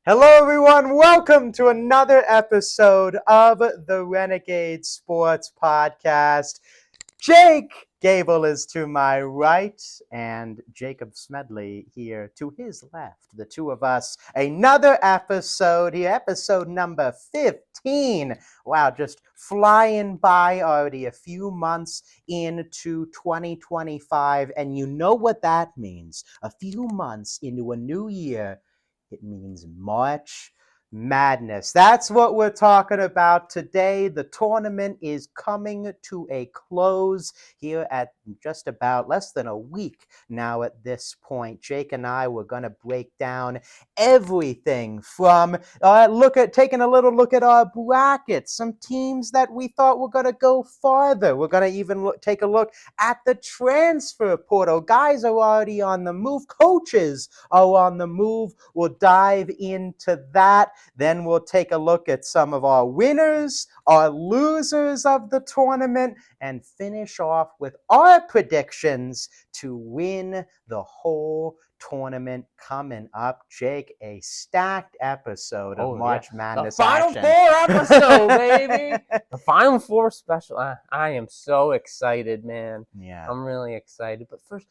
Hello, everyone. Welcome to another episode of the Renegades Sports Podcast. Jake Gable is to my right, and Jacob Smedley here to his left. The two of us, another episode here, episode number 15. Wow, just flying by already, a few months into 2025, and you know what that means. A few months into a new year. It means March Madness. That's what we're talking about today. The tournament is coming to a close here at just about less than a week now at this point. Jake and I were going to break down everything from taking a little look at our brackets, some teams that we thought were going to go farther. We're going to even take a look at the transfer portal. Guys are already on the move. Coaches are on the move. We'll dive into that. Then we'll take a look at some of our winners, our losers of the tournament, and finish off with our predictions to win the whole tournament coming up. Jake, a stacked episode of March Madness. The Final Four episode, baby. The Final Four special. I am so excited, man. Yeah. I'm really excited. But first,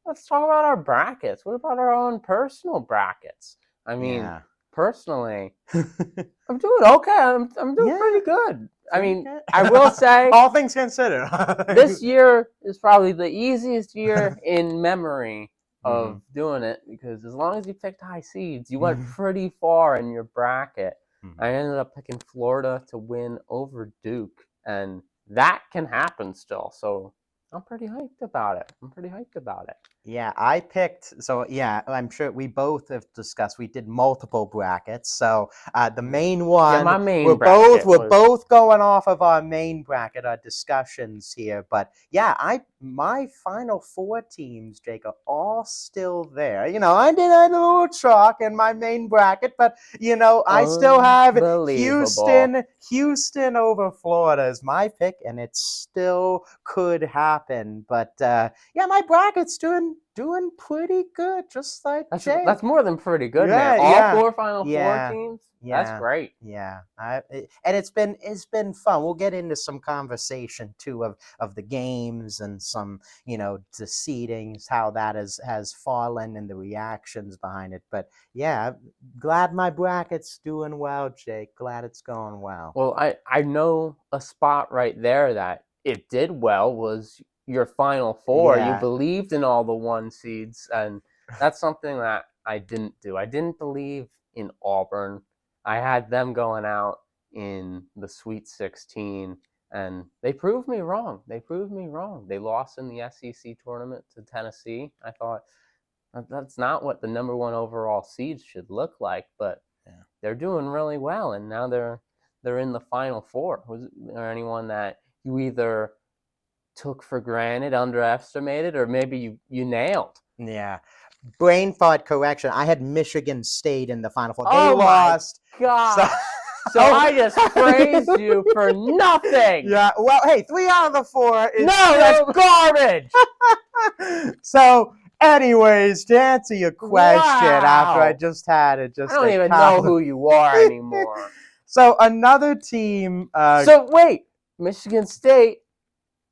let's talk about our brackets. What about our own personal brackets? I mean, personally, I'm doing okay. I'm doing pretty good. I mean, I will say, all things considered, this year is probably the easiest year in memory of doing it, because as long as you picked high seeds, you went pretty far in your bracket. I ended up picking Florida to win over Duke, and that can happen still. So I'm pretty hyped about it. Yeah, I picked, I'm sure we both have discussed, we did multiple brackets. So the main one, my main we're bracket both going off of our main bracket, our discussions here. But yeah, my final four teams, Jake, are all still there. You know, I did a little chalk in my main bracket, but you know, I still have Houston over Florida as my pick, and it still could happen. But yeah, my bracket's doing pretty good, just like Jake. That's more than pretty good, man. All four Final Four teams. That's great. Yeah, and it's been fun. We'll get into some conversation too of the games and some, you know, the seedings, how that has fallen and the reactions behind it. But yeah, glad my bracket's doing well, Jake. Glad it's going well. Well, I know a spot right there that it did well was your Final Four. You believed in all the one seeds, and that's something that I didn't do. I didn't believe in Auburn. I had them going out in the Sweet 16, and they proved me wrong. They lost in the SEC tournament to Tennessee. I thought that's not what the number one overall seeds should look like, but they're doing really well, and now they're in the Final Four. Was there anyone that you either took for granted, underestimated, or maybe you nailed? Yeah. Brain fart correction. I had Michigan State in the Final Four. They lost. God. So I just praised you for nothing. Yeah. Well, hey, 3 out of the 4 is that's garbage. So, anyways, to answer your question, after I just had it, I don't even know who you are anymore. So another team. So wait, Michigan State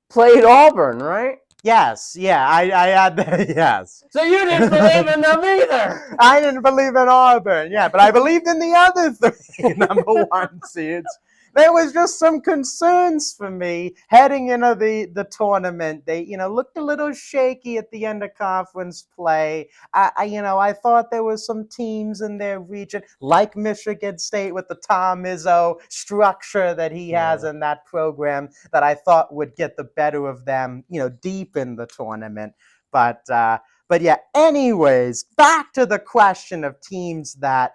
played Auburn, right? Yes, yeah, I had that, yes. So you didn't believe in them either. I didn't believe in Auburn, yeah, but I believed in the other 3 number 1 seeds. There was just some concerns for me heading into the tournament. They, you know, looked a little shaky at the end of conference play. I thought there were some teams in their region, like Michigan State with the Tom Izzo structure that he has in that program, that I thought would get the better of them, you know, deep in the tournament. But yeah, anyways, back to the question of teams that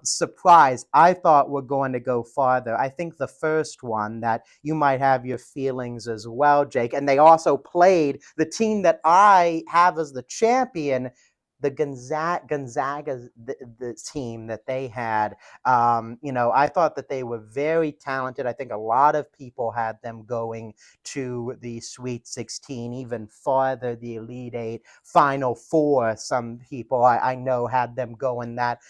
surprise I thought were going to go farther. I think the first one that you might have your feelings as well, Jake, and they also played the team that I have as the champion, the Gonzaga the team that they had, I thought that they were very talented. I think a lot of people had them going to the Sweet 16, even farther, the Elite Eight, Final Four. Some people I know had them going that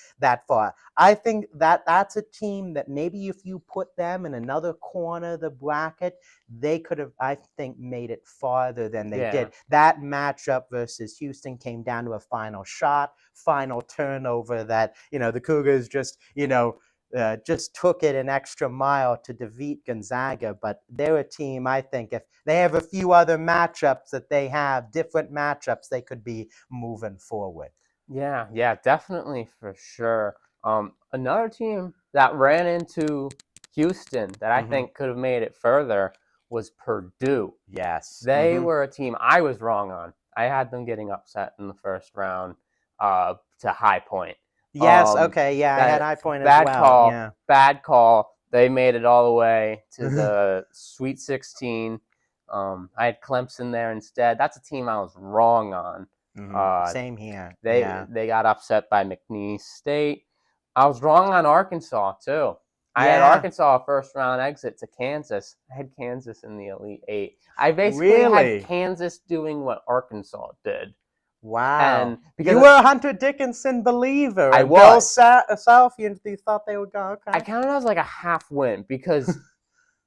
far. I think that's a team that maybe if you put them in another corner of the bracket, they could have, I think, made it farther than they did. That matchup versus Houston came down to a final shot, final turnover that, the Cougars just took it an extra mile to defeat Gonzaga. But they're a team, I think, if they have a few other matchups that they have, different matchups, they could be moving forward. Yeah, definitely, for sure. Another team that ran into Houston that I think could have made it further was Purdue. Yes. They were a team I was wrong on. I had them getting upset in the first round to High Point. Yes, okay, yeah, I had High Point as well. Bad call. They made it all the way to the Sweet 16. I had Clemson there instead. That's a team I was wrong on. Same here. They got upset by McNeese State. I was wrong on Arkansas too. I had Arkansas first round exit to Kansas. I had Kansas in the Elite Eight. I basically had Kansas doing what Arkansas did. Wow. And because you were a Hunter Dickinson believer. I was. Bill Self, you thought they would go, okay. I counted as like a half win because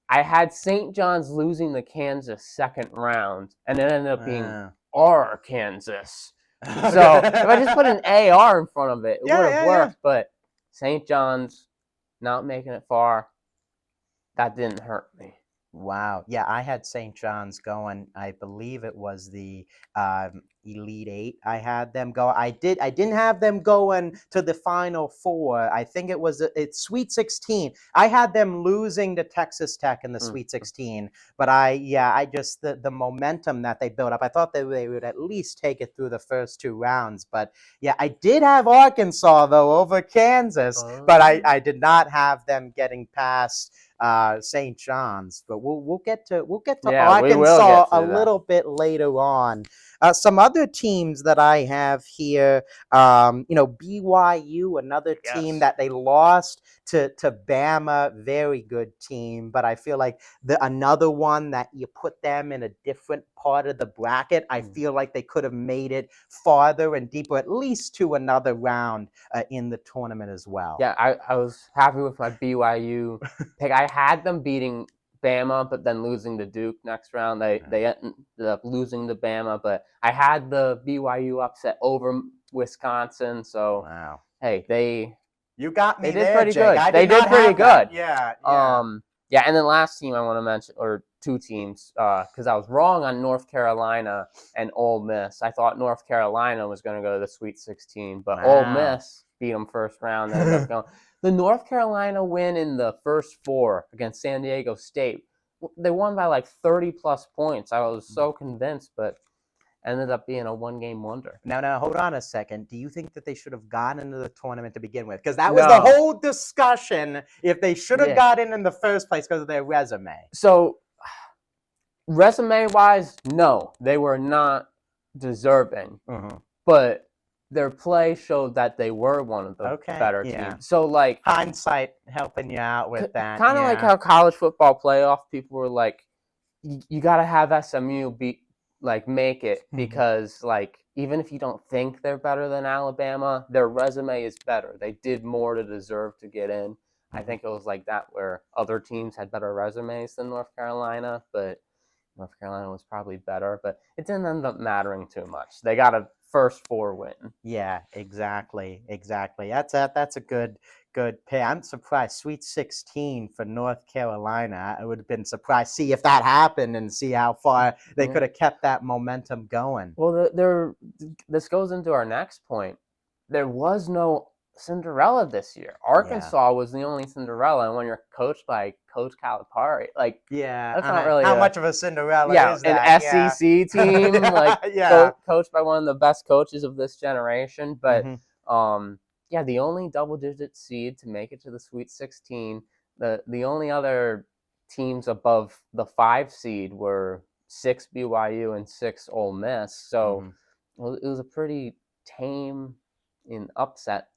I had St. John's losing the Kansas second round, and it ended up being Kansas. So if I just put an AR in front of it, it would have worked. But St. John's not making it far, that didn't hurt me. Wow. Yeah, I had St. John's going. I believe it was the Elite Eight. I had them go. I didn't have them going to the Final Four. I think it's Sweet 16. I had them losing to Texas Tech in the Sweet 16. But I just the momentum that they built up. I thought they would at least take it through the first two rounds. But yeah, I did have Arkansas though over Kansas, but I did not have them getting past St. John's, but we'll get to Arkansas a little bit later on. Some other teams that I have here, BYU, another team that they lost to Bama, very good team, but I feel like another one that you put them in a different part of the bracket. I feel like they could have made it farther and deeper, at least to another round in the tournament as well. Yeah, I was happy with my BYU pick. I had them beating Bama, but then losing to Duke next round. They ended up losing to Bama, but I had the BYU upset over Wisconsin. So hey, you got me. They did there, pretty Jake. good. They did pretty good. Yeah. Yeah, and then last team I want to mention, or two teams, because I was wrong on North Carolina and Ole Miss. I thought North Carolina was going to go to the Sweet 16, but Ole Miss beat them first round. They ended up going. The North Carolina win in the first four against San Diego State, they won by like 30-plus points. I was so convinced, but ended up being a one-game wonder. Now, hold on a second. Do you think that they should have gotten into the tournament to begin with? Because that was the whole discussion, if they should have gotten in the first place because of their resume. So, resume-wise, no. They were not deserving. But their play showed that they were one of the better teams. So, like, hindsight helping you out with that. Kind of like how college football playoff people were like, you got to have SMU make it because, like, even if you don't think they're better than Alabama, their resume is better. They did more to deserve to get in. I think it was like that where other teams had better resumes than North Carolina, but North Carolina was probably better. But it didn't end up mattering too much. They got a first four win. Yeah, exactly. That's a good pick. I'm surprised. Sweet 16 for North Carolina. I would have been surprised. See if that happened and see how far they could have kept that momentum going. Well, this goes into our next point. There was no Cinderella this year. Arkansas was the only Cinderella, and when you're coached by Coach Calipari, like, that's not really how much of a Cinderella is that? An SEC team, like, coached by one of the best coaches of this generation. But the only double-digit seed to make it to the Sweet 16. The only other teams above the 5 seed were 6 BYU and 6 Ole Miss. So it was a pretty tame in upset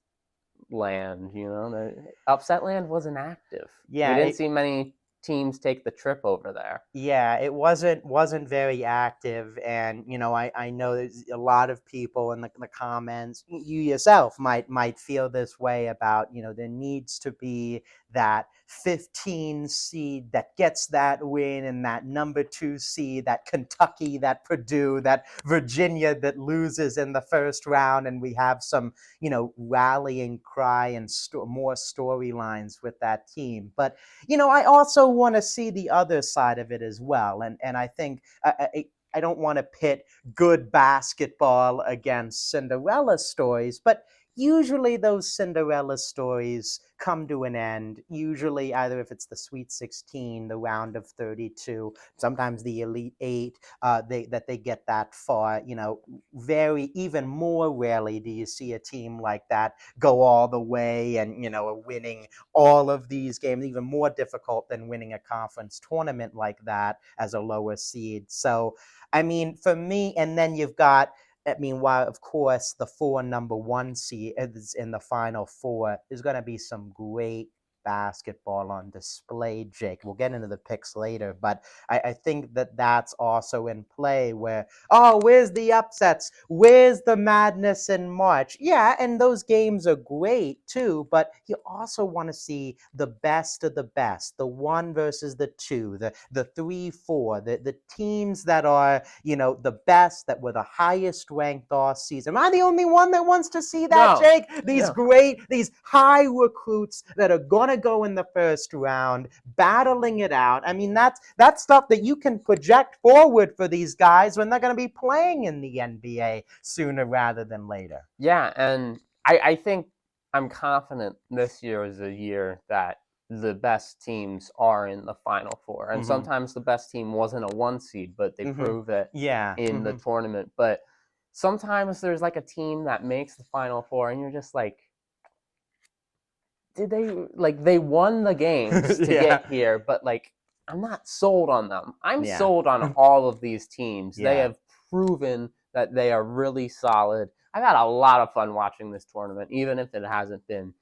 land. The upset land wasn't active. Yeah, We didn't see many teams take the trip over there. Yeah, it wasn't very active, and I know there's a lot of people in the comments. You yourself might feel this way about there needs to be that 15 seed that gets that win, and that number 2 seed, that Kentucky, that Purdue, that Virginia that loses in the first round, and we have some rallying cry and more storylines with that team. But I also want to see the other side of it as well. And I think I don't want to pit good basketball against Cinderella stories, but usually those Cinderella stories come to an end. Usually either if it's the Sweet 16, the round of 32, sometimes the Elite 8, they get that far. Even more rarely do you see a team like that go all the way and winning all of these games, even more difficult than winning a conference tournament like that as a lower seed. So, for me, and then you've got, while of course the 4 number 1 seed is in the Final Four, there's going to be some great basketball on display, Jake. We'll get into the picks later, but I think that's also in play where, where's the upsets? Where's the madness in March? Yeah, and those games are great too, but you also want to see the best of the best, the 1 versus the 2, the 3, 4, the teams that are, the best, that were the highest ranked all season. Am I the only one that wants to see that, No. Jake? These high recruits that are going to go in the first round, battling it out. That's stuff that you can project forward for these guys when they're going to be playing in the NBA sooner rather than later. Yeah, and I think I'm confident this year is a year that the best teams are in the Final Four. And sometimes the best team wasn't a 1 seed, but they prove it in the tournament. But sometimes there's like a team that makes the Final Four, and you're just like, they won the games to get here, but I'm not sold on them. I'm sold on all of these teams. They have proven that they are really solid. I've had a lot of fun watching this tournament, even if it hasn't been,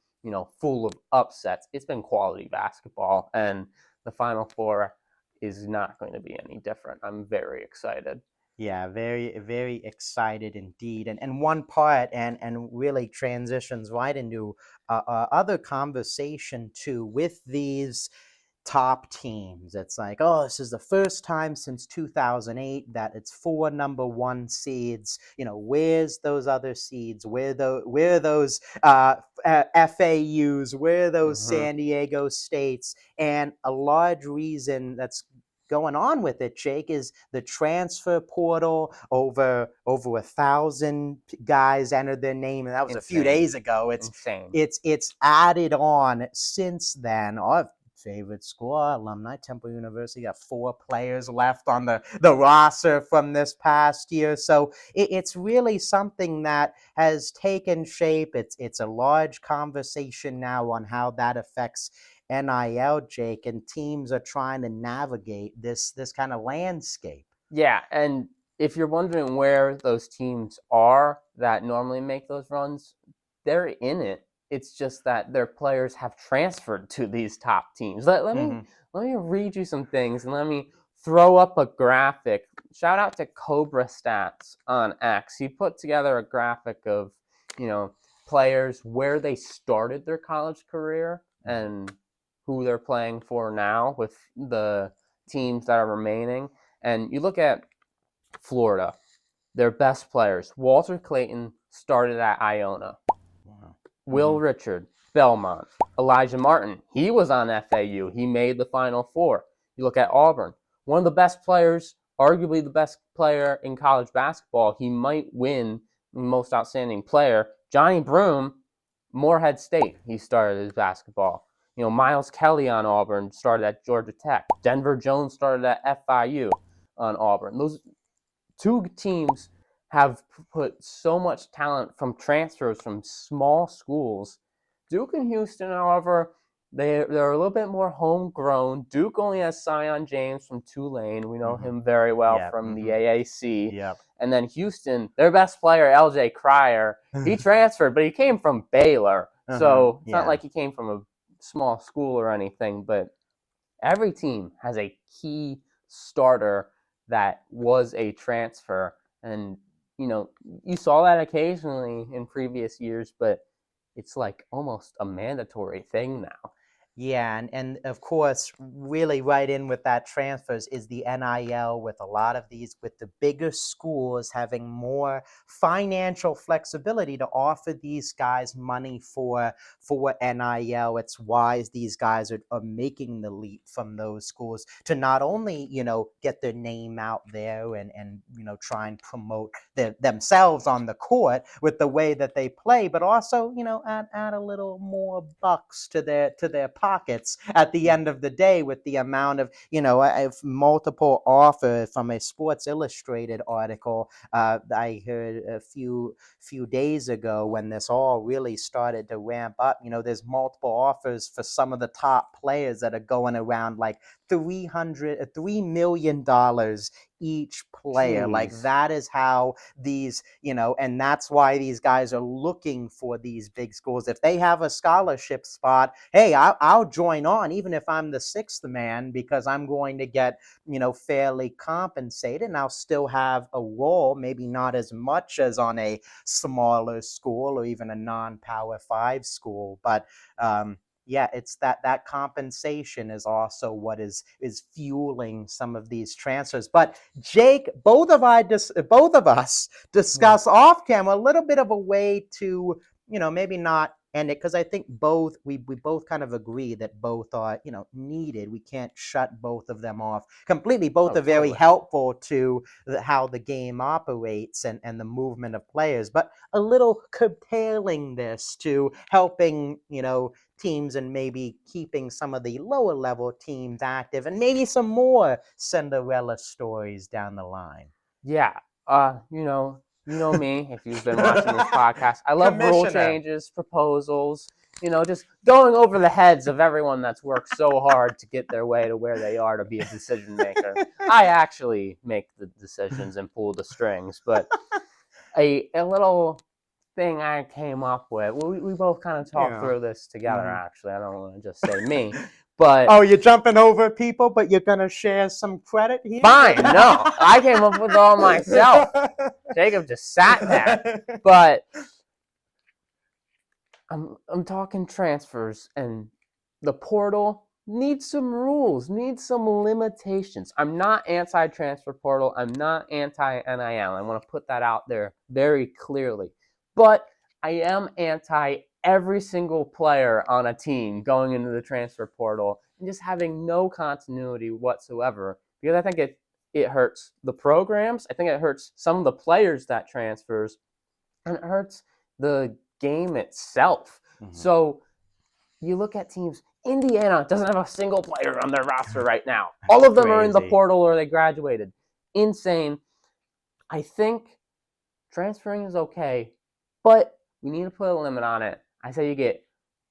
full of upsets. It's been quality basketball, and the Final Four is not going to be any different. I'm very excited. Yeah, very, very excited indeed. And one part, and really transitions right into other conversation too with these top teams. It's like, this is the first time since 2008 that it's 4 number 1 seeds. Where's those other seeds? Where are those FAUs? Where are those San Diego States? And a large reason that's going on with it, Jake, is the transfer portal. Over 1,000 guys entered their name, and that was a few days ago. It's insane. It's added on since then. Our favorite school, alumni, Temple University, got 4 players left on the roster from this past year. So it's really something that has taken shape. It's a large conversation now on how that affects NIL, Jake, and teams are trying to navigate this kind of landscape. Yeah, and if you're wondering where those teams are that normally make those runs, they're in it. It's just that their players have transferred to these top teams. Let me read you some things, and let me throw up a graphic. Shout out to Cobra Stats on X. He put together a graphic of, players where they started their college career and who they're playing for now with the teams that are remaining. And you look at Florida, their best players. Walter Clayton started at Iona. Wow. Will Richard, Belmont. Elijah Martin, he was on FAU. He made the Final Four. You look at Auburn, one of the best players, arguably the best player in college basketball. He might win most outstanding player. Johnny Broome, Morehead State, he started his basketball. Miles Kelly on Auburn started at Georgia Tech. Denver Jones started at FIU on Auburn. Those 2 teams have put so much talent from transfers from small schools. Duke and Houston, however, they're a little bit more homegrown. Duke only has Sion James from Tulane. We know him very well from the AAC. Yep. And then Houston, their best player, LJ Cryer, he transferred, but he came from Baylor. So it's not like he came from a small school or anything, but every team has a key starter that was a transfer. And, you saw that occasionally in previous years, but it's like almost a mandatory thing now. Yeah, and of course, really right in with that transfers is the NIL with a lot of these, with the bigger schools having more financial flexibility to offer these guys money for NIL. It's why these guys are making the leap from those schools to not only, get their name out there and try and promote themselves on the court with the way that they play, but also, add a little more bucks to their pockets at the end of the day with the amount of, multiple offer from a Sports Illustrated article I heard a few days ago when this all really started to ramp up. There's multiple offers for some of the top players that are going around like $3 million each player. Jeez. Like that is how these, and that's why these guys are looking for these big schools. If they have a scholarship spot, hey, I'll join on even if I'm the sixth man, because I'm going to get, fairly compensated, and I'll still have a role, maybe not as much as on a smaller school or even a non-Power 5 school, but yeah, it's that compensation is also what is fueling some of these transfers. But Jake, both of us discuss off camera a little bit of a way to, maybe not end it, because I think we both kind of agree that both are, needed. We can't shut both of them off completely. Both are very helpful to how the game operates and the movement of players, but a little curtailing this to helping, teams and maybe keeping some of the lower level teams active and maybe some more Cinderella stories down the line. Yeah. You know me, if you've been watching this podcast. I love rule changes, proposals, just going over the heads of everyone that's worked so hard to get their way to where they are to be a decision maker. I actually make the decisions and pull the strings, but a little thing I came up with, we both kind of talked through this together, actually. I don't want to just say me. But oh, you're jumping over people, but you're going to share some credit here? Fine, no. I came up with it all myself. Jacob just sat there. But I'm talking transfers, and the portal needs some rules, needs some limitations. I'm not anti-transfer portal. I'm not anti-NIL. I want to put that out there very clearly. But I am anti every single player on a team going into the transfer portal and just having no continuity whatsoever, because I think it hurts the programs. I think it hurts some of the players that transfers, and it hurts the game itself. So you look at teams. Indiana doesn't have a single player on their roster right now. All of them are in the portal or they graduated. Insane. I think transferring is okay, but we need to put a limit on it. I say you get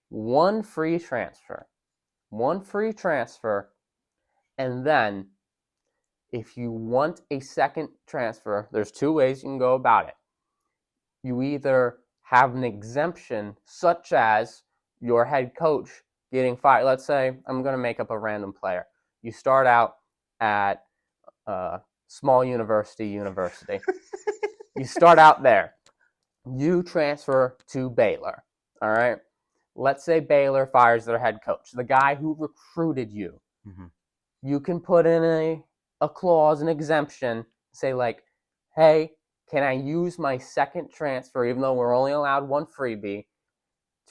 one free transfer, and then if you want a second transfer, there's two ways you can go about it. You either have an exemption, such as your head coach getting fired. Let's say, I'm going to make up a random player. You start out at small university. You start out there. You transfer to Baylor, all right? Let's say Baylor fires their head coach, the guy who recruited you. You can put in a clause, an exemption, say like, hey, can I use my second transfer, even though we're only allowed one freebie,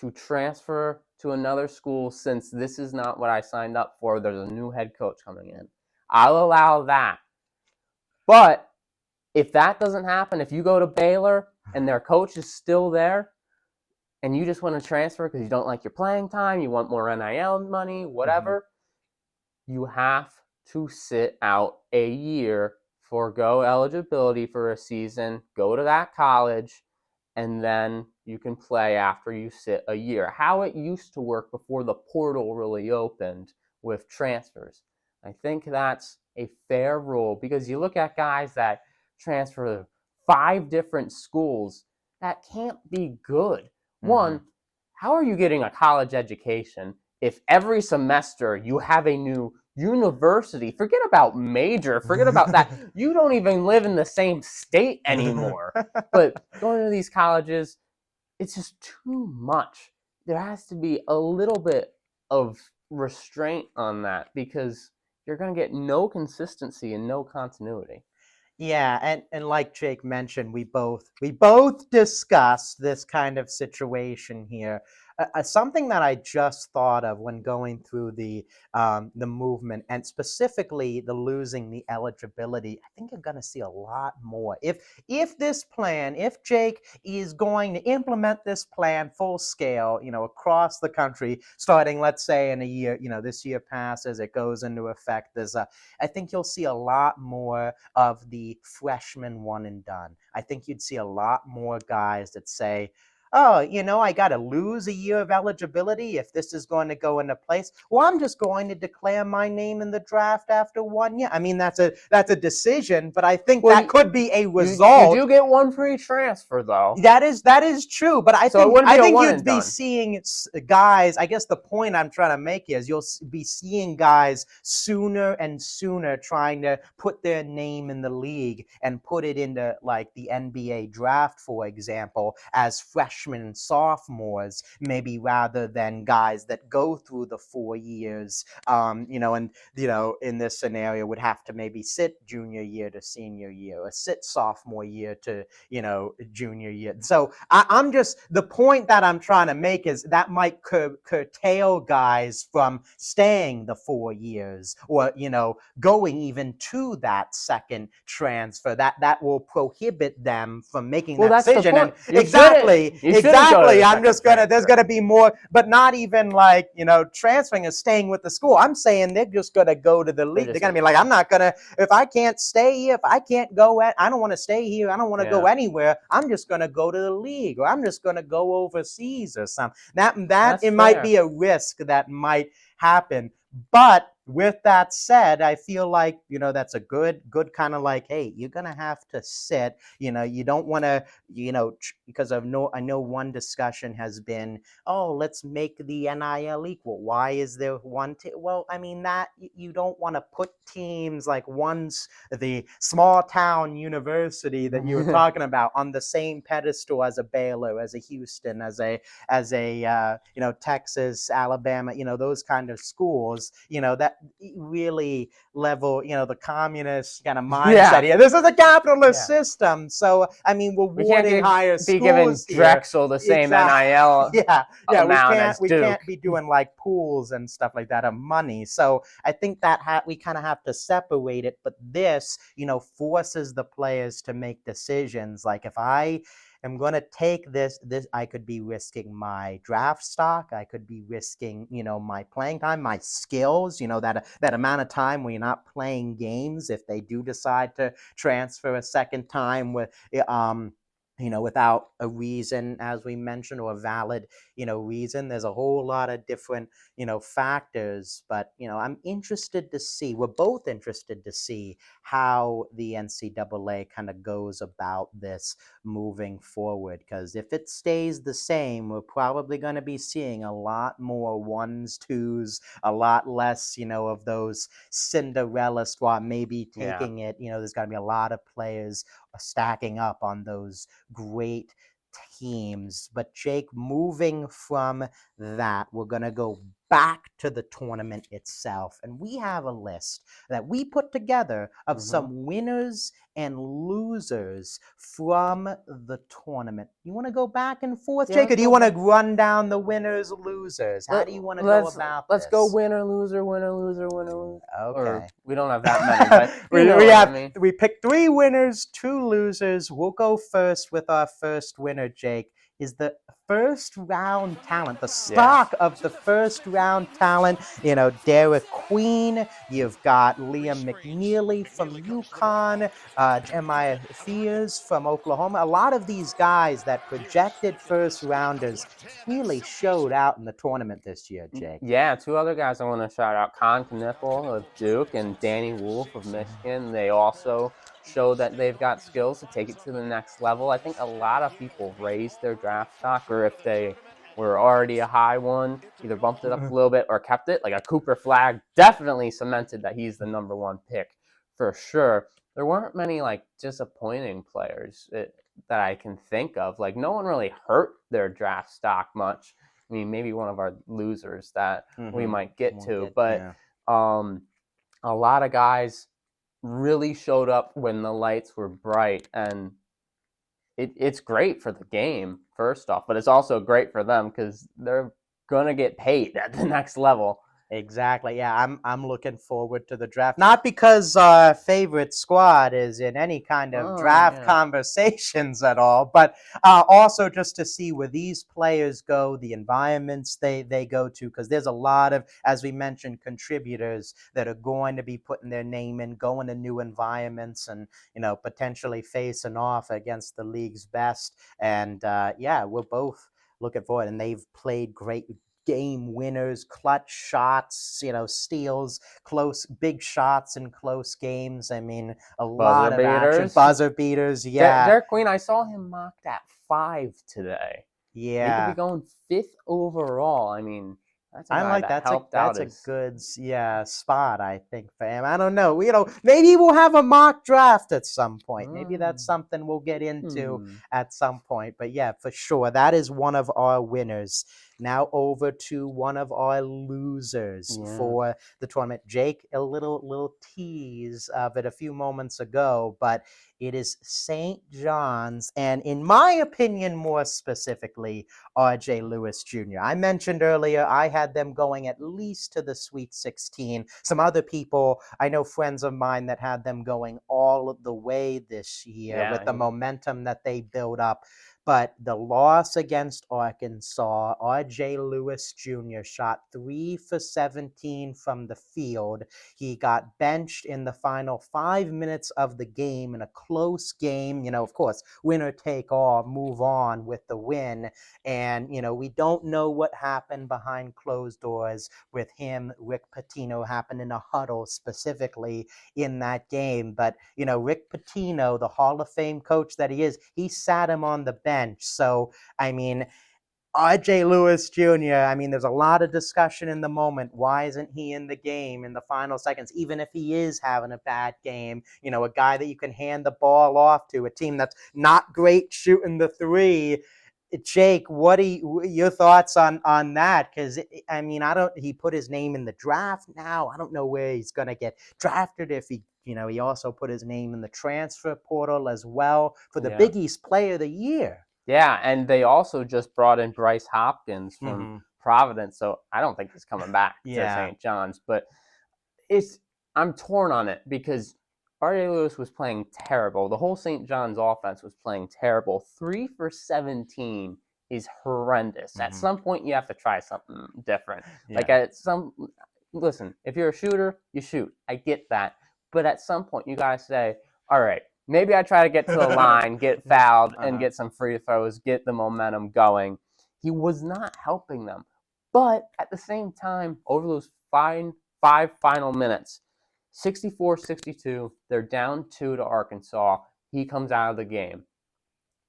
to transfer to another school since this is not what I signed up for? There's a new head coach coming in. I'll allow that. But if that doesn't happen, if you go to Baylor and their coach is still there, and you just want to transfer because you don't like your playing time, you want more NIL money, whatever, you have to sit out a year, forego eligibility for a season, go to that college, and then you can play after you sit a year. How it used to work before the portal really opened with transfers. I think that's a fair rule because you look at guys that transfer to 5 different schools, that can't be good. Mm-hmm. One, how are you getting a college education if every semester you have a new university? Forget about major, forget about that. You don't even live in the same state anymore. But going to these colleges, it's just too much. There has to be a little bit of restraint on that because you're going to get no consistency and no continuity. Yeah, and like Jake mentioned, we both discussed this kind of situation here. Something that I just thought of when going through the movement, and specifically the losing the eligibility. I think you're going to see a lot more if this plan, if Jake is going to implement this plan full scale, across the country, starting, let's say, in a year. This year passes, it goes into effect. I think you'll see a lot more of the freshman one and done. I think you'd see a lot more guys that say, oh, I got to lose a year of eligibility if this is going to go into place. Well, I'm just going to declare my name in the draft after 1 year. I mean, that's a decision, but I think that could be a result. You do get one free transfer, though. That is true, but I think you'd be seeing guys. I guess the point I'm trying to make is you'll be seeing guys sooner and sooner trying to put their name in the league and put it into like the NBA draft, for example, as freshmen and sophomores, maybe rather than guys that go through the 4 years, in this scenario would have to maybe sit junior year to senior year or sit sophomore year to, junior year. So I'm just, the point that I'm trying to make is that might curtail guys from staying the 4 years or, going even to that second transfer. That will prohibit them from making that decision. And exactly. I'm just there's gonna be more, but not even like, transferring and staying with the school. I'm saying they're just gonna go to the league. They're gonna be like, I'm not gonna, if I can't stay here, if I can't go I don't want to stay here, I don't want to go anywhere, I'm just gonna go to the league, or I'm just gonna go overseas or something. That it might be a risk that might happen. But with that said, I feel like, that's a good kind of like, hey, you're going to have to sit, you don't want to, because I know one discussion has been, oh, let's make the NIL equal. Why is there one team? Well, I mean, that you don't want to put teams like the small town university that you were talking about on the same pedestal as a Baylor, as a Houston, as a Texas, Alabama, those kind of schools, that really level, the communist kind of mindset here. This is a capitalist system. So, I mean, we can't higher schools be giving Drexel the same NIL amount we can't be doing like pools and stuff like that of money. So I think that we kind of have to separate it. But this, forces the players to make decisions. Like if I am going to take this, I could be risking my draft stock. I could be risking, my playing time, my skills, that amount of time where you're not playing games. If they do decide to transfer a second time without a reason, as we mentioned, or a valid, reason. There's a whole lot of different, factors. But, I'm interested to see, we're both interested to see how the NCAA kind of goes about this moving forward. Because if it stays the same, we're probably going to be seeing a lot more ones, twos, a lot less, of those Cinderella squad maybe taking it. There's going to be a lot of players stacking up on those great teams. But Jake, moving from that, we're going to go back to the tournament itself. And we have a list that we put together of some winners and losers from the tournament. You want to go back and forth, Jake, or do you want to run down the winners, losers? How do you want to go about this? Let's go winner, loser, winner, loser, winner, loser. Okay. Or we don't have that many, but we picked 3 winners, 2 losers. We'll go first with our first winner, Jake. is the first round talent, the stock of the first round talent. Derik Queen, you've got Liam McNeeley from UConn, Jeremiah Fears from Oklahoma. A lot of these guys that projected first rounders really showed out in the tournament this year, Jake. Yeah, two other guys I want to shout out, Knueppel of Duke and Danny Wolf of Michigan. They also show that they've got skills to take it to the next level. I think a lot of people raised their draft stock, or if they were already a high one, either bumped it up a little bit or kept it. Like a Cooper Flagg definitely cemented that he's the number one pick for sure. There weren't many disappointing players that I can think of. Like no one really hurt their draft stock much. I mean, maybe one of our losers that we might get to, but a lot of guys really showed up when the lights were bright, and it's great for the game, first off, but it's also great for them because they're gonna get paid at the next level. Exactly. Yeah, I'm looking forward to the draft. Not because our favorite squad is in any kind of draft conversations at all, but also just to see where these players go, the environments they go to, because there's a lot of, as we mentioned, contributors that are going to be putting their name in, going to new environments, and potentially facing off against the league's best. And we're both looking forward, and they've played great game winners, clutch shots, steals, close, big shots in close games. I mean, a lot of action, buzzer beaters. Yeah, Derik Queen, I saw him mocked at 5 today. Yeah, he could be going 5th overall. I mean, that's a I guy like that that's a good spot, I think, for him. I don't know. Maybe we'll have a mock draft at some point. Maybe that's something we'll get into at some point. But yeah, for sure, that is one of our winners. Now over to one of our losers for the tournament. Jake, a little tease of it a few moments ago, but it is St. John's, and in my opinion, more specifically, R.J. Lewis Jr. I mentioned earlier I had them going at least to the Sweet 16. Some other people, I know friends of mine that had them going all the way this year with the momentum that they built up. But the loss against Arkansas, R.J. Lewis Jr. shot 3 for 17 from the field. He got benched in the final 5 minutes of the game in a close game. Of course, winner take all, move on with the win. And, we don't know what happened behind closed doors with him. Rick Pitino happened in a huddle specifically in that game. But, Rick Pitino, the Hall of Fame coach that he is, he sat him on the bench. So, I mean, R.J. Lewis Jr., I mean, there's a lot of discussion in the moment. Why isn't he in the game in the final seconds, even if he is having a bad game? A guy that you can hand the ball off to, a team that's not great shooting the three. Jake, what are your thoughts on that? Because, I mean, he put his name in the draft now. I don't know where he's going to get drafted if he he also put his name in the transfer portal as well for the Big East Player of the Year. Yeah, and they also just brought in Bryce Hopkins from Providence, so I don't think he's coming back to St. John's. But I'm torn on it because R.J. Lewis was playing terrible. The whole St. John's offense was playing terrible. 3 for 17 is horrendous. At some point, you have to try something different. Listen, if you're a shooter, you shoot. I get that. But at some point, you got to say, all right, maybe I try to get to the line, get fouled, and get some free throws, get the momentum going. He was not helping them. But at the same time, over those 5 final minutes, 64-62, they're down 2 to Arkansas. He comes out of the game.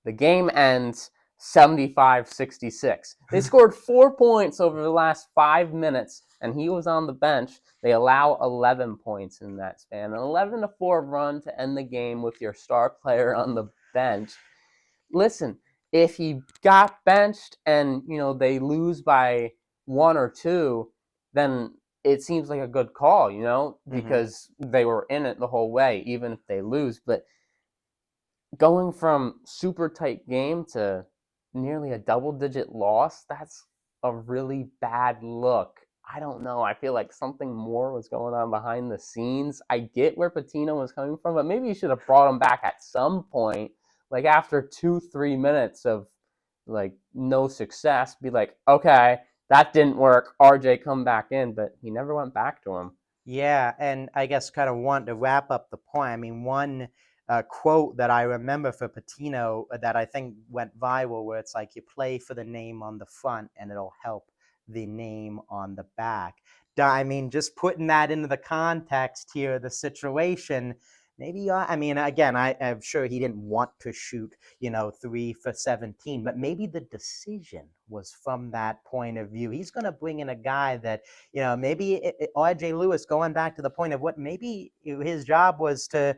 The game ends 75-66. They scored 4 points over the last 5 minutes, and he was on the bench. They allow 11 points in that span. An 11-4 run to end the game with your star player on the bench. Listen, if he got benched and, they lose by 1 or 2, then it seems like a good call, because they were in it the whole way, even if they lose. But going from super tight game to nearly a double-digit loss, that's a really bad look. I don't know. I feel like something more was going on behind the scenes. I get where Pitino was coming from, but maybe you should have brought him back at some point, like after 2-3 minutes of like no success, be like, okay, that didn't work. RJ, come back in, but he never went back to him. Yeah, and I guess kind of want to wrap up the point. I mean, one quote that I remember for Pitino that I think went viral, where it's like, you play for the name on the front and it'll help the name on the back. I mean, just putting that into the context here, the situation. Maybe, I mean, again, I'm sure he didn't want to shoot, 3 for 17, but maybe the decision was from that point of view. He's going to bring in a guy that, maybe RJ Lewis, going back to the point of what maybe his job was to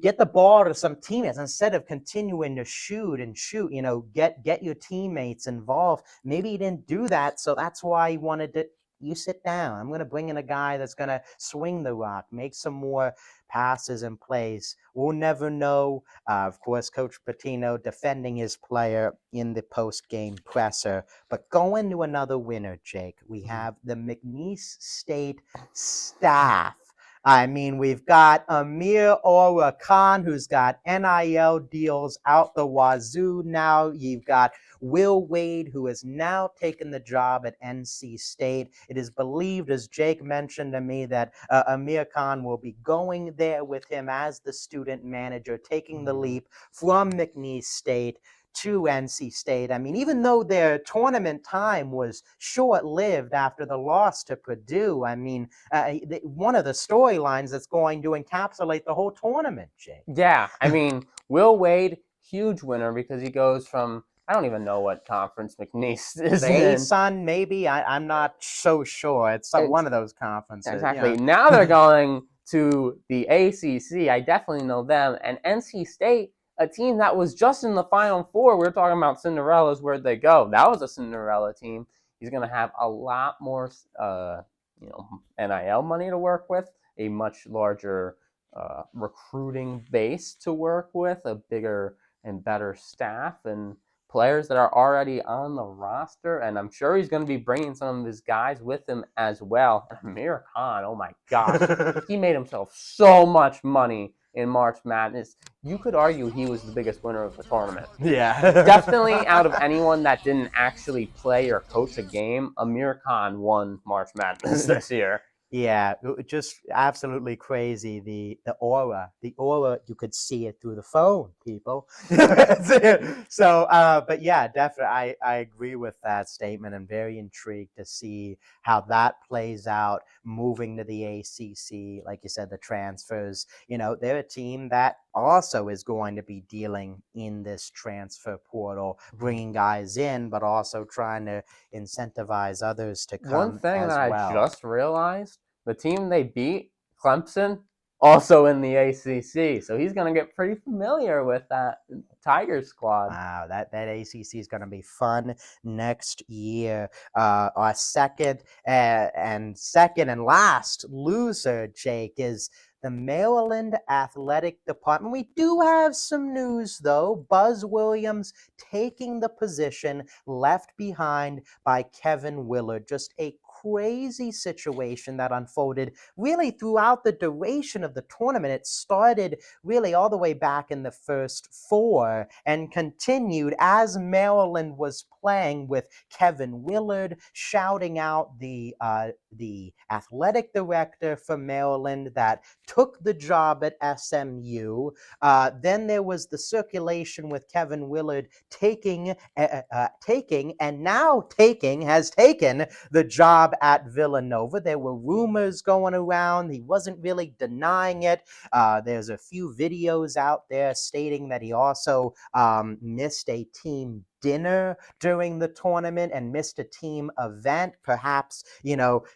get the ball to some teammates instead of continuing to shoot, get your teammates involved. Maybe he didn't do that, so that's why he wanted to. You sit down. I'm going to bring in a guy that's going to swing the rock, make some more passes in place. We'll never know. Of course, Coach Pitino defending his player in the post-game presser. But going to another winner, Jake, we have the McNeese State staff. I mean, we've got Amir Khan, who's got NIL deals out the wazoo now. You've got Will Wade, who has now taken the job at NC State. It is believed, as Jake mentioned to me, that Amir Khan will be going there with him as the student manager, taking the leap from McNeese State to NC State. I mean, even though their tournament time was short-lived after the loss to Purdue, I mean, one of the storylines that's going to encapsulate the whole tournament, Jake. Yeah, I mean, Will Wade, huge winner because he goes from, I don't even know what conference McNeese is the in. ASUN, maybe? I'm not so sure. It's one of those conferences. Exactly. Now they're going to the ACC. I definitely know them. And NC State, a team that was just in the Final Four. We were talking about Cinderellas, where'd they go? That was a Cinderella team. He's going to have a lot more, NIL money to work with, a much larger recruiting base to work with, a bigger and better staff, and players that are already on the roster. And I'm sure he's going to be bringing some of his guys with him as well. Amir Khan, oh my gosh, he made himself so much money in March Madness. You could argue he was the biggest winner of the tournament. Yeah. Definitely out of anyone that didn't actually play or coach a game, Amir Khan won March Madness this year. Yeah, just absolutely crazy. The aura, you could see it through the phone, people. So, but yeah, definitely, I agree with that statement. I'm very intrigued to see how that plays out moving to the ACC. Like you said, the transfers, they're a team that also is going to be dealing in this transfer portal, bringing guys in, but also trying to incentivize others to come. One thing as that well. I just realized, the team they beat, Clemson, also in the ACC. So he's going to get pretty familiar with that Tigers squad. Wow, that ACC is going to be fun next year. Our second and last loser, Jake, is the Maryland Athletic Department. We do have some news, though. Buzz Williams taking the position left behind by Kevin Willard. Just a crazy situation that unfolded really throughout the duration of the tournament. It started really all the way back in the first four and continued as Maryland was playing, with Kevin Willard shouting out the athletic director for Maryland that took the job at SMU. Then there was the circulation with Kevin Willard taking the job at Villanova. There were rumors going around. He wasn't really denying it. There's a few videos out there stating that he also missed a team dinner during the tournament and missed a team event, perhaps,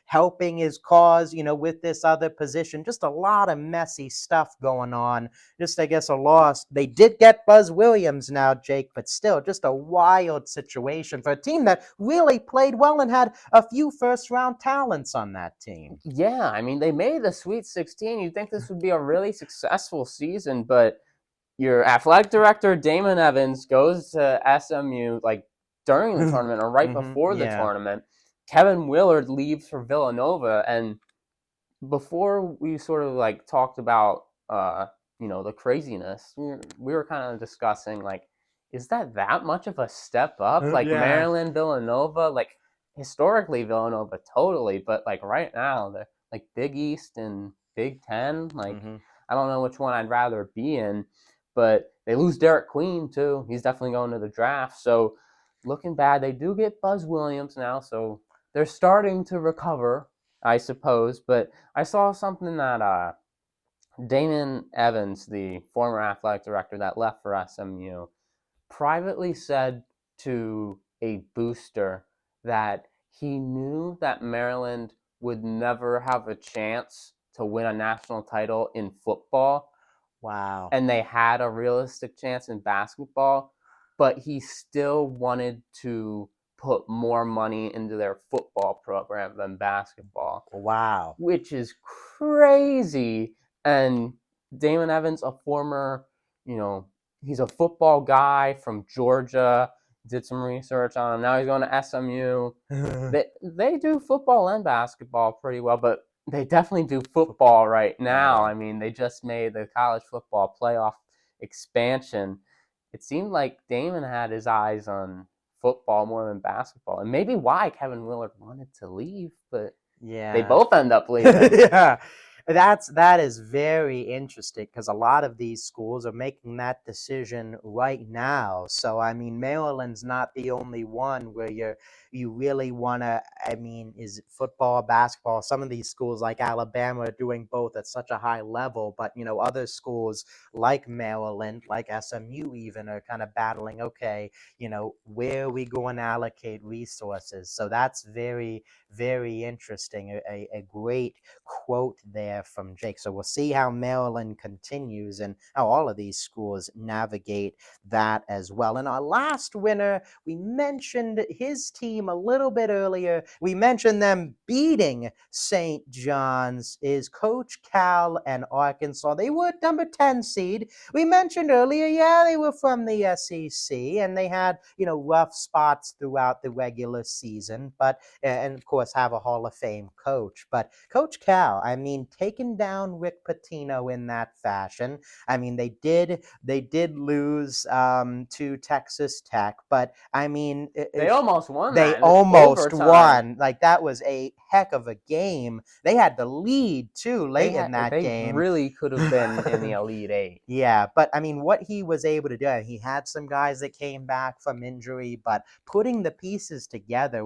helping his cause, with this other position. Just a lot of messy stuff going on. Just, I guess, a loss. They did get Buzz Williams now, Jake, but still just a wild situation for a team that really played well and had a few first-round talents on that team. Yeah, I mean, they made the Sweet 16. You'd think this would be a really successful season, but your athletic director, Damon Evans, goes to SMU during the tournament or right before the tournament. Kevin Willard leaves for Villanova. And before we sort of talked about, the craziness, we were kind of discussing, is that much of a step up? Like Yeah. Maryland, Villanova, like historically Villanova totally, but like right now they're like Big East and Big Ten. Like I don't know which one I'd rather be in, but they lose Derik Queen too. He's definitely going to the draft. So looking bad. They do get Buzz Williams now, so they're starting to recover, I suppose. But I saw something that Damon Evans, the former athletic director that left for SMU, privately said to a booster that he knew that Maryland would never have a chance to win a national title in football. Wow. And they had a realistic chance in basketball, but he still wanted to put more money into their football program than basketball. Wow. Which is crazy. And Damon Evans, a former, he's a football guy from Georgia, did some research on him. Now he's going to SMU. They do football and basketball pretty well, but they definitely do football right now. I mean, they just made the college football playoff expansion. It seemed like Damon had his eyes on football more than basketball, and maybe why Kevin Willard wanted to leave, but they both end up leaving. Yeah. That is very interesting because a lot of these schools are making that decision right now. So I mean, Maryland's not the only one where you really want to. I mean, is it football, basketball? Some of these schools like Alabama are doing both at such a high level, but other schools like Maryland, like SMU, even are kind of battling. Okay, where are we going to allocate resources? So that's very, very interesting. A great quote there from Jake. So we'll see how Maryland continues and how all of these schools navigate that as well. And our last winner, we mentioned his team a little bit earlier. We mentioned them beating St. John's, is Coach Cal and Arkansas. They were number 10 seed. We mentioned earlier, they were from the SEC and they had, rough spots throughout the regular season, but, and of course have a Hall of Fame coach. But Coach Cal, I mean, taking down Rick Pitino in that fashion. I mean, they did lose to Texas Tech, but I mean, they almost won. They almost won. Like that was a heck of a game. They had the lead too late in that game. They really could have been in the Elite Eight. Yeah, but I mean, what he was able to do, he had some guys that came back from injury, but putting the pieces together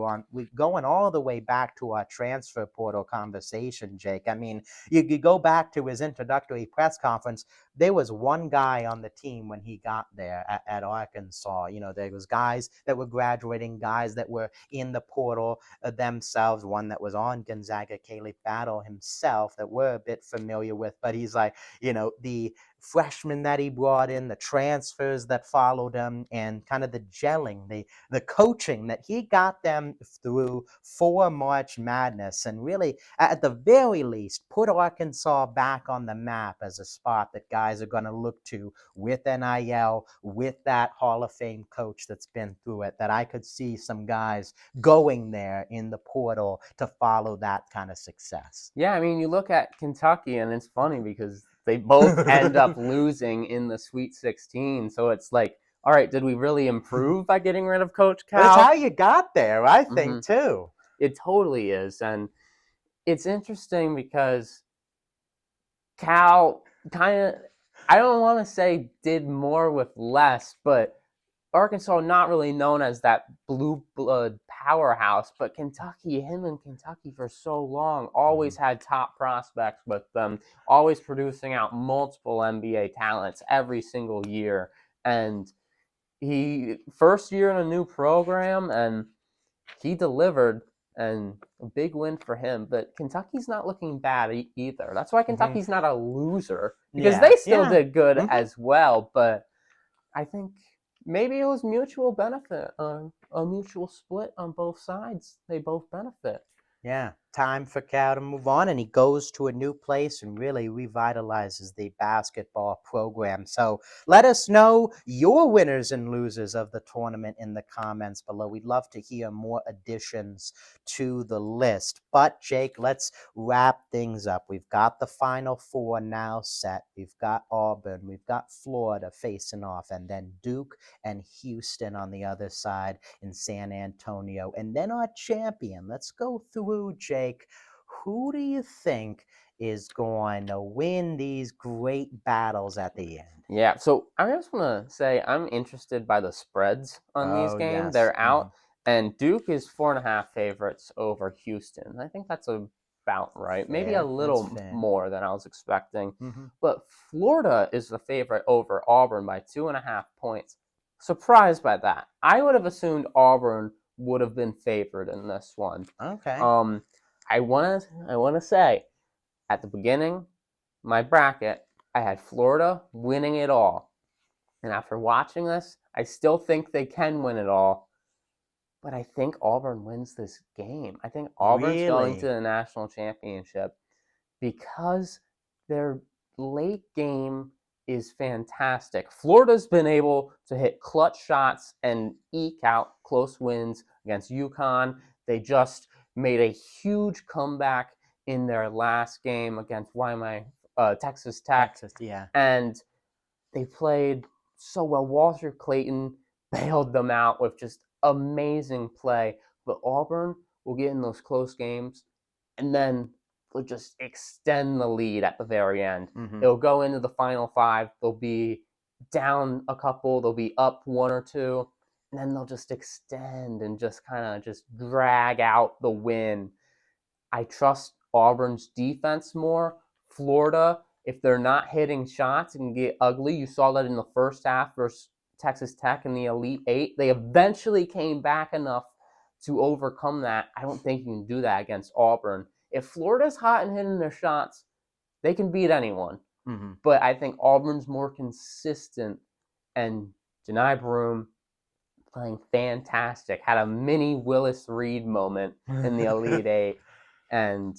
going all the way back to our transfer portal conversation, Jake. I mean, you could go back to his introductory press conference. There was one guy on the team when he got there at Arkansas. There was guys that were graduating, guys that were in the portal themselves, one that was on Gonzaga, Calipari himself, that we're a bit familiar with, but he's like, the freshmen that he brought in, the transfers that followed him, and kind of the gelling, the coaching that he got them through for March Madness, and really, at the very least, put Arkansas back on the map as a spot that guys are going to look to with NIL, with that Hall of Fame coach that's been through it, that I could see some guys going there in the portal to follow that kind of success. Yeah, I mean, you look at Kentucky, and it's funny because they both end up losing in the Sweet 16. So it's like, all right, did we really improve by getting rid of Coach Cal? That's how you got there, I think, too. It totally is. And it's interesting because Cal kind of, I don't want to say did more with less, but Arkansas not really known as that blue blood powerhouse, but him in Kentucky for so long, always had top prospects with them, always producing out multiple NBA talents every single year. And he first year in a new program, and he delivered, and a big win for him. But Kentucky's not looking bad either. That's why Kentucky's not a loser, because they still did good as well. But I think maybe it was mutual benefit, a mutual split on both sides. They both benefit. Yeah. time for Cal to move on, and he goes to a new place and really revitalizes the basketball program. So let us know your winners and losers of the tournament in the comments below. We'd love to hear more additions to the list. But Jake, let's wrap things up. We've got the Final Four now set. We've got Auburn. We've got Florida facing off, and then Duke and Houston on the other side in San Antonio. And then our champion. Let's go through, Jake. Who do you think is going to win these great battles at the end? Yeah, so I just want to say I'm interested by the spreads on these games. Yes. They're out, and Duke is 4.5 favorites over Houston. I think that's about right. Maybe Fair. a little That's fair. more than I was expecting. Mhm. But Florida is the favorite over Auburn by 2.5 points. Surprised by that. I would have assumed Auburn would have been favored in this one. Okay. I wanna say at the beginning, my bracket, I had Florida winning it all. And after watching this, I still think they can win it all. But I think Auburn wins this game. I think Auburn's going to the national championship because their late game is fantastic. Florida's been able to hit clutch shots and eke out close wins against UConn. They just made a huge comeback in their last game against Texas Tech. Yeah. And they played so well. Walter Clayton bailed them out with just amazing play. But Auburn will get in those close games and then they'll just extend the lead at the very end. Mm-hmm. They'll go into the Final Five. They'll be down a couple. They'll be up one or two. And then they'll just extend and just kind of just drag out the win. I trust Auburn's defense more. Florida, if they're not hitting shots, it can get ugly. You saw that in the first half versus Texas Tech in the Elite Eight. They eventually came back enough to overcome that. I don't think you can do that against Auburn. If Florida's hot and hitting their shots, they can beat anyone. Mm-hmm. But I think Auburn's more consistent, and Janai Broome playing fantastic. Had a mini Willis Reed moment in the Elite Eight, and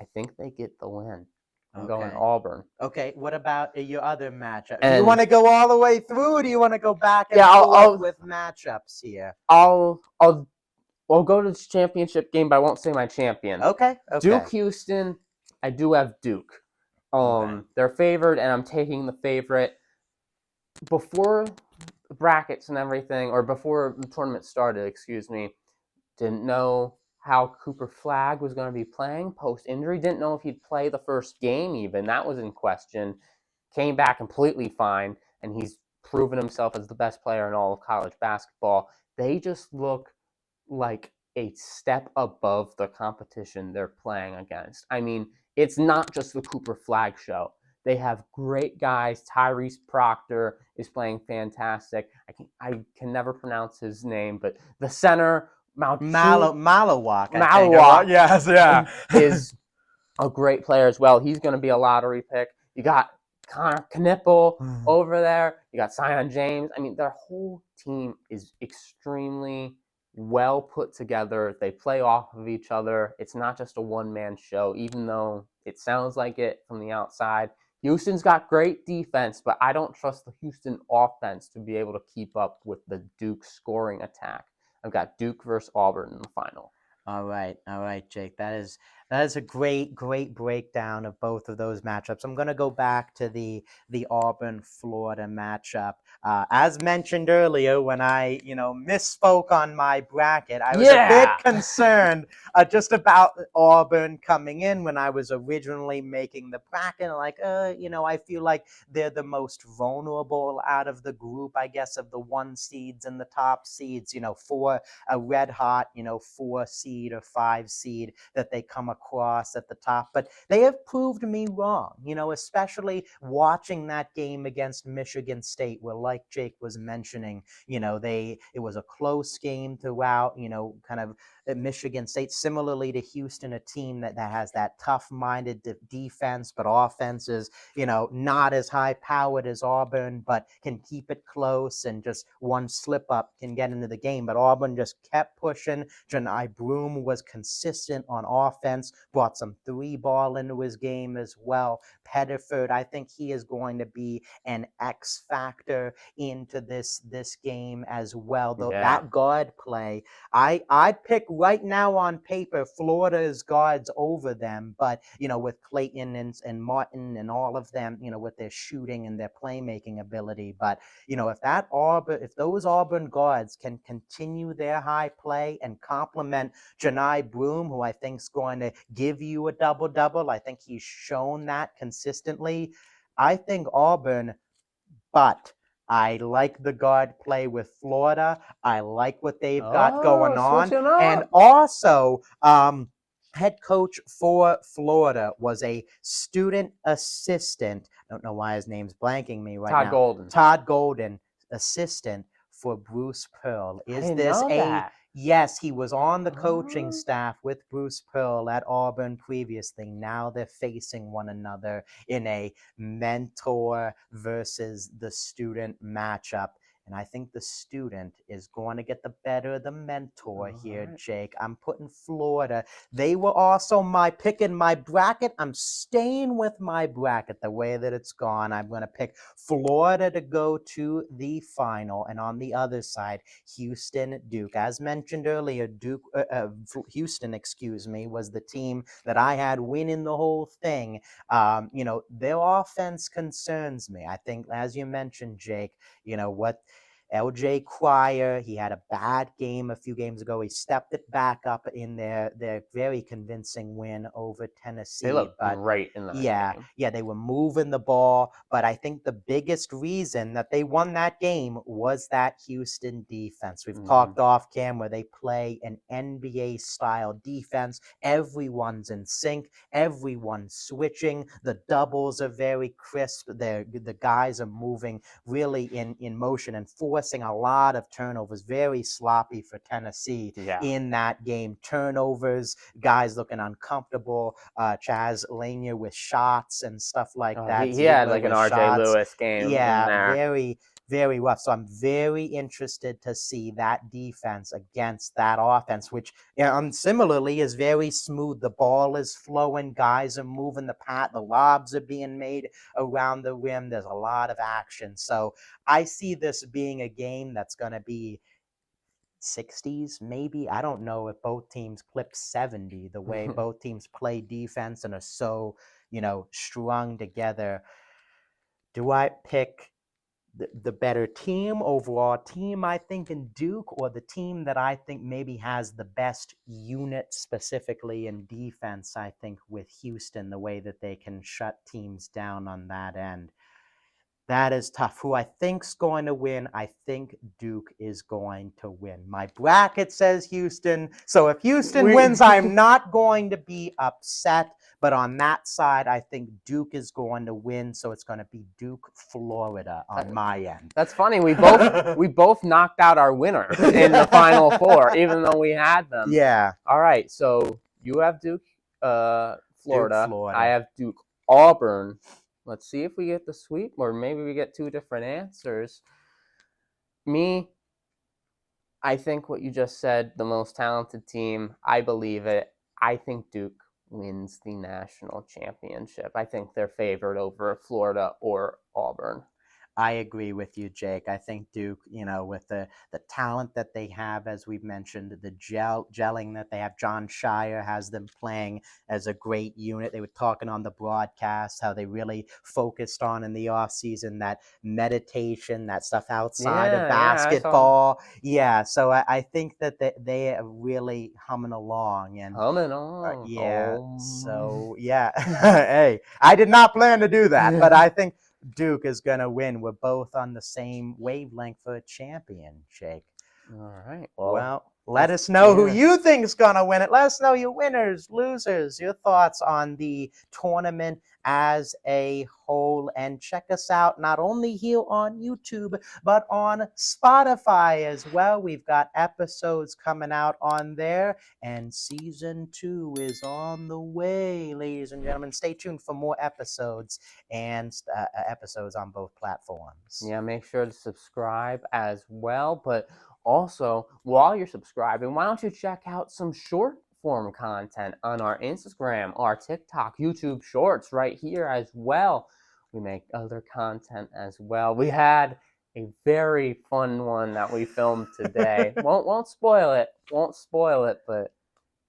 I think they get the win. I'm going Auburn. Okay, what about your other matchup? Do you want to go all the way through, or do you want to go back and forth with matchups here? I'll go to the championship game, but I won't say my champion. Okay. Duke Houston, I do have Duke. They're favored, and I'm taking the favorite. Before the brackets and everything, or before the tournament started, didn't know how Cooper Flagg was going to be playing post-injury. Didn't know if he'd play the first game even. That was in question. Came back completely fine, and he's proven himself as the best player in all of college basketball. They just look like a step above the competition they're playing against. I mean, it's not just the Cooper Flagg show. They have great guys. Tyrese Proctor is playing fantastic. I can never pronounce his name, but the center, Malawak. Yes, yeah. Is a great player as well. He's going to be a lottery pick. You got Knueppel over there. You got Zion James. I mean, their whole team is extremely well put together. They play off of each other. It's not just a one-man show, even though it sounds like it from the outside. Houston's got great defense, but I don't trust the Houston offense to be able to keep up with the Duke scoring attack. I've got Duke versus Auburn in the final. All right, Jake. That is a great breakdown of both of those matchups. I'm going to go back to the Auburn-Florida matchup. As mentioned earlier, when I misspoke on my bracket, I was a bit concerned just about Auburn coming in when I was originally making the bracket. Like, I feel like they're the most vulnerable out of the group, I guess, of the 1 seeds and the top seeds. For a red hot, 4 seed or 5 seed that they come across at the top. But they have proved me wrong, especially watching that game against Michigan State, where, like Jake was mentioning, it was a close game throughout, kind of Michigan State, similarly to Houston, a team that has that tough-minded defense, but offense is, not as high-powered as Auburn, but can keep it close, and just one slip-up can get into the game. But Auburn just kept pushing. Johni Broome was consistent on offense, brought some three-ball into his game as well. Pettiford, I think he is going to be an X factor into this game as well. Though that guard play, I'd pick right now on paper Florida's guards over them, but with Clayton and Martin and all of them, with their shooting and their playmaking ability. But if those Auburn guards can continue their high play and complement Johni Broome, who I think is going to give you a double-double, I think he's shown that consistently. I think Auburn, but I like the guard play with Florida. I like what they've got going on. And also, head coach for Florida was a student assistant. I don't know why his name's blanking me right now. Todd Golden, assistant for Bruce Pearl. Yes, he was on the coaching staff with Bruce Pearl at Auburn previously. Now they're facing one another in a mentor versus the student matchup. And I think the student is going to get the better of the mentor here, Jake. I'm putting Florida. They were also my pick in my bracket. I'm staying with my bracket the way that it's gone. I'm going to pick Florida to go to the final. And on the other side, Houston, Duke. As mentioned earlier, Houston, was the team that I had winning the whole thing. Their offense concerns me. I think, as you mentioned, Jake, what LJ Cryer, he had a bad game a few games ago. He stepped it back up in their very convincing win over Tennessee. They looked great in that game. Yeah, they were moving the ball. But I think the biggest reason that they won that game was that Houston defense. We've talked off camera. They play an NBA-style defense. Everyone's in sync. Everyone's switching. The doubles are very crisp. The guys are moving really in motion and forcing a lot of turnovers. Very sloppy for Tennessee in that game. Turnovers, guys looking uncomfortable. Chaz Lanier with shots and stuff like that. He had like an RJ Lewis game. Yeah, very, very rough. So I'm very interested to see that defense against that offense, which similarly is very smooth. The ball is flowing. Guys are moving the path. The lobs are being made around the rim. There's a lot of action. So I see this being a game that's going to be 60s, maybe. I don't know if both teams clip 70, the way both teams play defense and are so, strung together. Do I pick the better team, overall team, I think, in Duke, or the team that I think maybe has the best unit specifically in defense, I think, with Houston, the way that they can shut teams down on that end? That is tough. Who I think's going to win? I think Duke is going to win. My bracket says Houston. So if Houston wins, I'm not going to be upset. But on that side, I think Duke is going to win. So it's going to be Duke, Florida on my end. That's funny. We both knocked out our winner in the Final Four, even though we had them. Yeah. All right. So you have Duke, Florida. Duke, Florida. I have Duke, Auburn. Let's see if we get the sweep, or maybe we get two different answers. I think what you just said, the most talented team, I believe it. I think Duke wins the national championship. I think they're favored over Florida or Auburn. I agree with you, Jake. I think Duke, with the talent that they have, as we've mentioned, the gelling that they have. John Shire has them playing as a great unit. They were talking on the broadcast how they really focused on in the offseason, that meditation, that stuff outside of basketball. Yeah, so I think that they are really humming along. So, hey, I did not plan to do that, but I think Duke is going to win. We're both on the same wavelength for a champion, Jake. All right. Well, Let us know who you think's gonna win it. Let us know your winners, losers, your thoughts on the tournament as a whole. And check us out not only here on YouTube, but on Spotify as well. We've got episodes coming out on there, and season 2 is on the way, ladies and gentlemen. Stay tuned for more episodes and episodes on both platforms. Yeah, make sure to subscribe as well. But also, while you're subscribing, why don't you check out some short form content on our Instagram, our TikTok, YouTube Shorts right here as well. We make other content as well. We had a very fun one that we filmed today. won't spoil it. Won't spoil it, but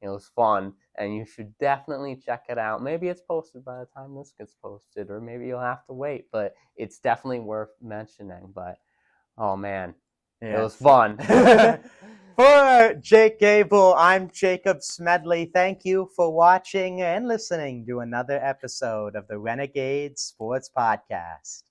it was fun, and you should definitely check it out. Maybe it's posted by the time this gets posted, or maybe you'll have to wait, but it's definitely worth mentioning. But, oh man, it was fun. For Jake Gable, I'm Jacob Smedley. Thank you for watching and listening to another episode of the Renegades Sports Podcast.